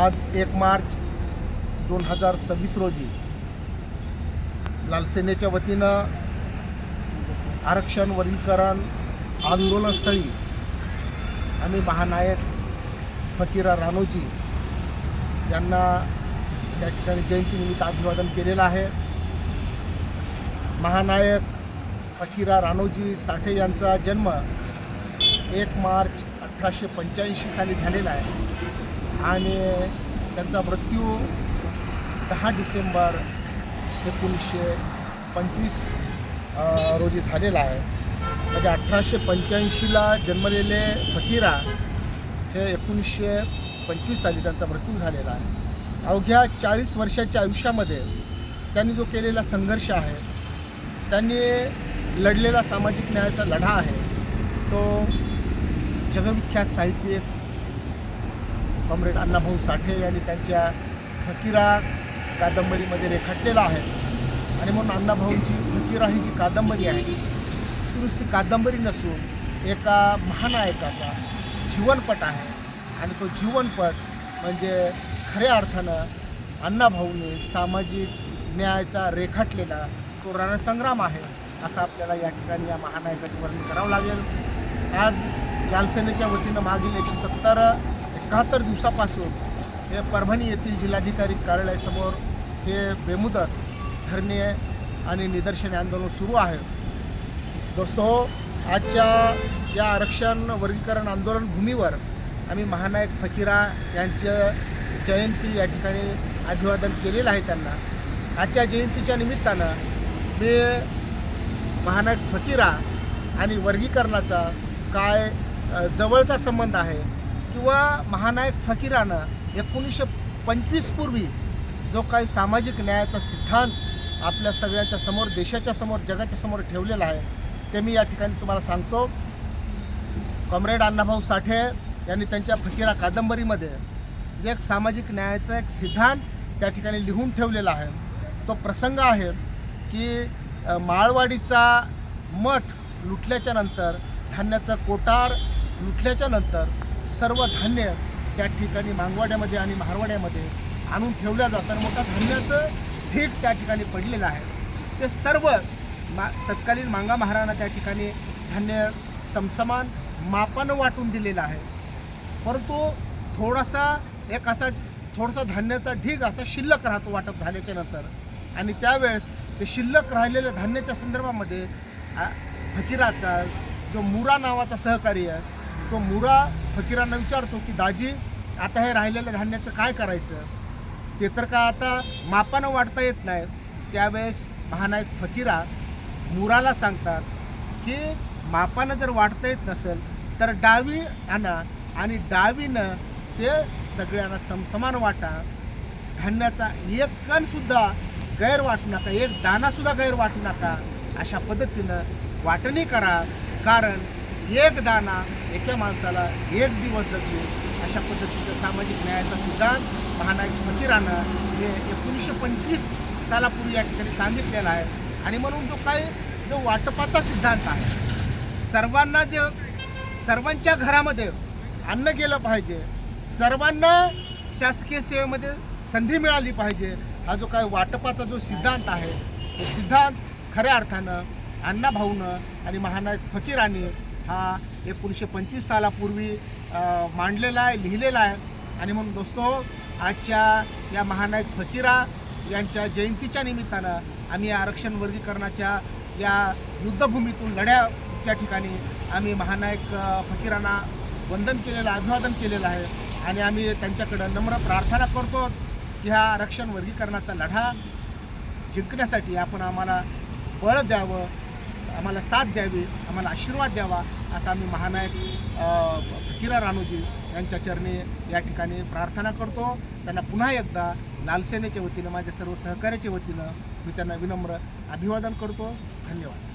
आज 1 मार्च 2026 रोजी लालसेनेच्या वतीनं आरक्षण वर्गीकरण आंदोलनस्थळी आम्ही महानायक फकीरा रानोजी यांना त्या ठिकाणी जयंतीनिमित्त अभिवादन केलेलं आहे. महानायक फकीरा रानोजी साठे यांचा जन्म 1 मार्च 1885 साली झालेला आहे आणि त्यांचा मृत्यू 10 डिसेंबर 1925 रोजी झालेला आहे. म्हणजे 1885ला जन्मलेले फकीरा हे 1925 साली त्यांचा मृत्यू झालेला आहे. अवघ्या 40 वर्षाच्या आयुष्यामध्ये त्यांनी जो केलेला संघर्ष आहे, त्यांनी लढलेला सामाजिक न्यायाचा लढा आहे, तो जगविख्यात साहित्यिक कॉम्रेड अण्णाभाऊ साठे यांनी त्यांच्या फकीरा कादंबरीमध्ये रेखाटलेला आहे. आणि म्हणून अण्णाभाऊंची फकीरा ही जी कादंबरी आहे ती नुसती कादंबरी नसून एका महानायकाचा जीवनपट आहे. आणि तो जीवनपट म्हणजे खऱ्या अर्थानं अण्णाभाऊंनी सामाजिक न्यायाचा रेखाटलेला तो रणसंग्राम आहे असं आपल्याला या ठिकाणी या महानायकाचे वर्णन करावं लागेल. आज लालसेनेच्या वतीनं मागील 171 दिवसापासून हे परभणी येथील जिल्हाधिकारी कार्यालयासमोर हे बेमुदत धरणे आणि निदर्शने आंदोलन सुरू आहे. दोस्तो, आजच्या या आरक्षण वर्गीकरण आंदोलन भूमीवर आम्ही महानायक फकीरा यांचं जयंती या ठिकाणी अभिवादन केलेलं आहे त्यांना. आजच्या जयंतीच्या निमित्तानं मी महानायक फकीरा आणि वर्गीकरणाचा काय जवळचा संबंध आहे किंवा महानायक फकीरानं 1925 पूर्वी जो काही सामाजिक न्यायाचा सिद्धांत आपल्या सगळ्यांच्या समोर, देशाच्या समोर, जगाच्या समोर ठेवलेला आहे ते मी या ठिकाणी तुम्हाला सांगतो. कॉम्रेड अण्णाभाऊ साठे यांनी त्यांच्या फकीरा कादंबरीमध्ये एक सामाजिक न्यायाचा एक सिद्धांत त्या ठिकाणी लिहून ठेवलेला आहे. तो प्रसंग आहे की माळवाडीचा मठ लुटल्याच्या नंतर, धान्याचं कोठार लुटल्याच्या नंतर सर्व धान्य त्या ठिकाणी मांगवाड्यामध्ये आणि महारवाड्यामध्ये आणून ठेवल्या जातात. मोठा धान्याचं ढीग त्या ठिकाणी पडलेलं आहे. ते सर्व तत्कालीन मांगा महाराजांना त्या ठिकाणी धान्य समसमान मापानं वाटून दिलेलं आहे. परंतु थोडासा धान्याचा ढीग असा शिल्लक राहतो वाटप झाल्याच्या नंतर. आणि त्यावेळेस ते शिल्लक राहिलेल्या धान्याच्या संदर्भामध्ये फकीराचा जो मुरा नावाचा सहकारी आहे, तो मुरा फकीरांना विचारतो की दाजी, आता हे राहिलेल्या धान्याचं काय करायचं? ते तर का आता मापानं वाटता येत नाही. त्यावेळेस महानायक फकीरा मुराला सांगतात की मापानं जर वाटता येत नसेल तर डावी आणा आणि डावीनं ते सगळ्यांना समसमान वाटा. धान्याचा एक कणसुद्धा गैर वाटू नका, एक दाणासुद्धा गैर वाटू नका. अशा पद्धतीनं वाटणी करा, कारण एक दाणा एका माणसाला एक दिवस जगली. अशा पद्धतीचा सामाजिक न्यायाचा सिद्धांत महानायक फकीरानं हे 1925 सालापूर्वी या ठिकाणी सांगितलेला आहे. आणि म्हणून जो वाटपाचा सिद्धांत आहे, सर्वांच्या घरामध्ये अन्न गेलं पाहिजे, सर्वांना शासकीय सेवेमध्ये संधी मिळाली पाहिजे, हा जो काय वाटपाचा जो सिद्धांत आहे, तो सिद्धांत खऱ्या अर्थानं अण्णाभाऊनं आणि महानायक फकीरांनी हा 1925 सालापूर्वी मांडलेला आहे, लिहिलेला आहे. आणि म्हणून दोस्तो, आजच्या या महानायक फकीरा यांच्या जयंतीच्या निमित्तानं आम्ही आरक्षण वर्गीकरणाच्या या युद्धभूमीतून लढ्याच्या ठिकाणी आम्ही महानायक फकीरांना वंदन केलेलं, अभिवादन केलेलं आहे. आणि आम्ही त्यांच्याकडं नम्र प्रार्थना करतो की ह्या आरक्षण वर्गीकरणाचा लढा जिंकण्यासाठी आपण आम्हाला बळ द्यावं, आम्हाला साथ द्यावी, आम्हाला आशीर्वाद द्यावा असं आम्ही महानायक फकीरा रानोजी यांच्या चरणी या ठिकाणी प्रार्थना करतो. त्यांना पुन्हा एकदा लालसेनेच्या वतीनं, माझ्या सर्व सहकार्याच्या वतीनं मी त्यांना विनम्र अभिवादन करतो. धन्यवाद.